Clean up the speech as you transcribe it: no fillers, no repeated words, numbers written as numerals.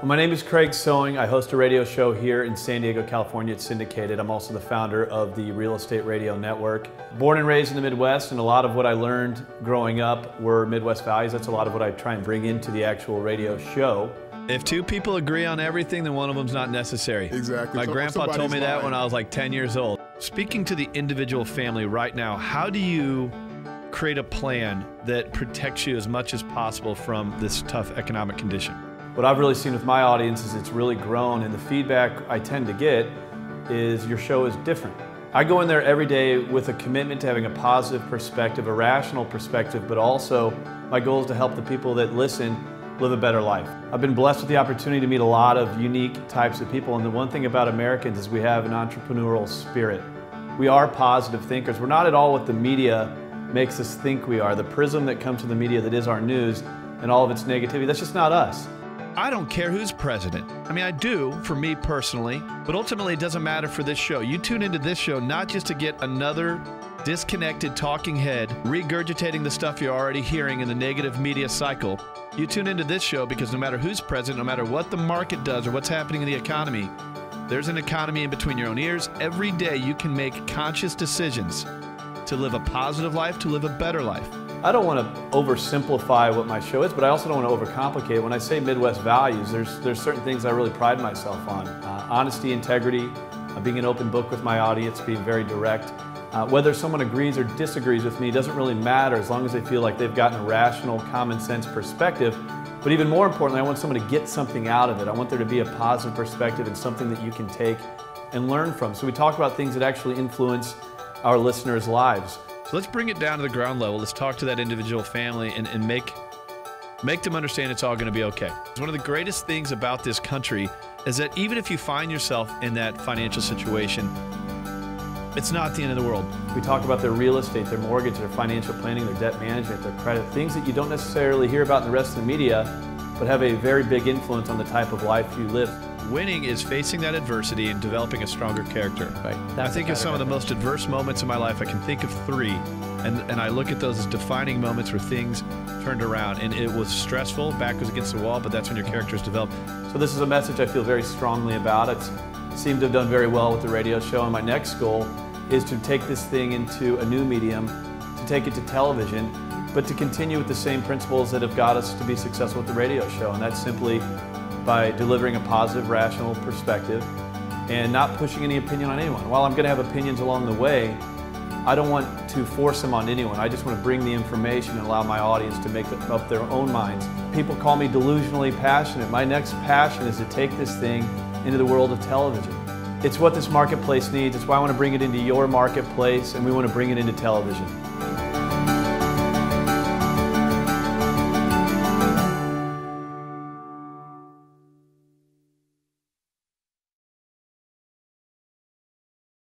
My name is Craig Sowing. I host a radio show here in San Diego, California. It's syndicated. I'm also the founder of the Real Estate Radio Network. Born and raised in the Midwest, and a lot of what I learned growing up were Midwest values. That's a lot of what I try and bring into the actual radio show. If two people agree on everything, then one of them's not necessary. Exactly. My grandpa told me that when I was like 10 years old. Speaking to the individual family right now, how do you create a plan that protects you as much as possible from this tough economic condition? What I've really seen with my audience is it's really grown, and the feedback I tend to get is your show is different. I go in there every day with a commitment to having a positive perspective, a rational perspective, but also my goal is to help the people that listen live a better life. I've been blessed with the opportunity to meet a lot of unique types of people, and the one thing about Americans is we have an entrepreneurial spirit. We are positive thinkers. We're not at all what the media makes us think we are. The prism that comes to the media that is our news and all of its negativity, that's just not us. I don't care who's president. I mean, I do for me personally, but ultimately it doesn't matter for this show. You tune into this show not just to get another disconnected talking head regurgitating the stuff you're already hearing in the negative media cycle. You tune into this show because no matter who's president, no matter what the market does or what's happening in the economy, there's an economy in between your own ears. Every day you can make conscious decisions to live a positive life, to live a better life. I don't want to oversimplify what my show is, but I also don't want to overcomplicate it. When I say Midwest values, there's certain things I really pride myself on. Honesty, integrity, being an open book with my audience, being very direct. Whether someone agrees or disagrees with me doesn't really matter as long as they feel like they've gotten a rational, common sense perspective. But even more importantly, I want someone to get something out of it. I want there to be a positive perspective and something that you can take and learn from. So we talk about things that actually influence our listeners' lives. So let's bring it down to the ground level. Let's talk to that individual family and make them understand it's all going to be okay. One of the greatest things about this country is that even if you find yourself in that financial situation, it's not the end of the world. We talk about their real estate, their mortgage, their financial planning, their debt management, their credit, things that you don't necessarily hear about in the rest of the media, but have a very big influence on the type of life you live. Winning is facing that adversity and developing a stronger character. Right. I think of some of the most adverse moments in my life. I can think of 3, and I look at those as defining moments where things turned around. And it was stressful, back was against the wall, but that's when your character is developed. So this is a message I feel very strongly about. It's seemed to have done very well with the radio show, and my next goal is to take this thing into a new medium, to take it to television, but to continue with the same principles that have got us to be successful with the radio show, and that's simply by delivering a positive, rational perspective and not pushing any opinion on anyone. While I'm going to have opinions along the way, I don't want to force them on anyone. I just want to bring the information and allow my audience to make up their own minds. People call me delusionally passionate. My next passion is to take this thing into the world of television. It's what this marketplace needs. It's why I want to bring it into your marketplace, and we want to bring it into television.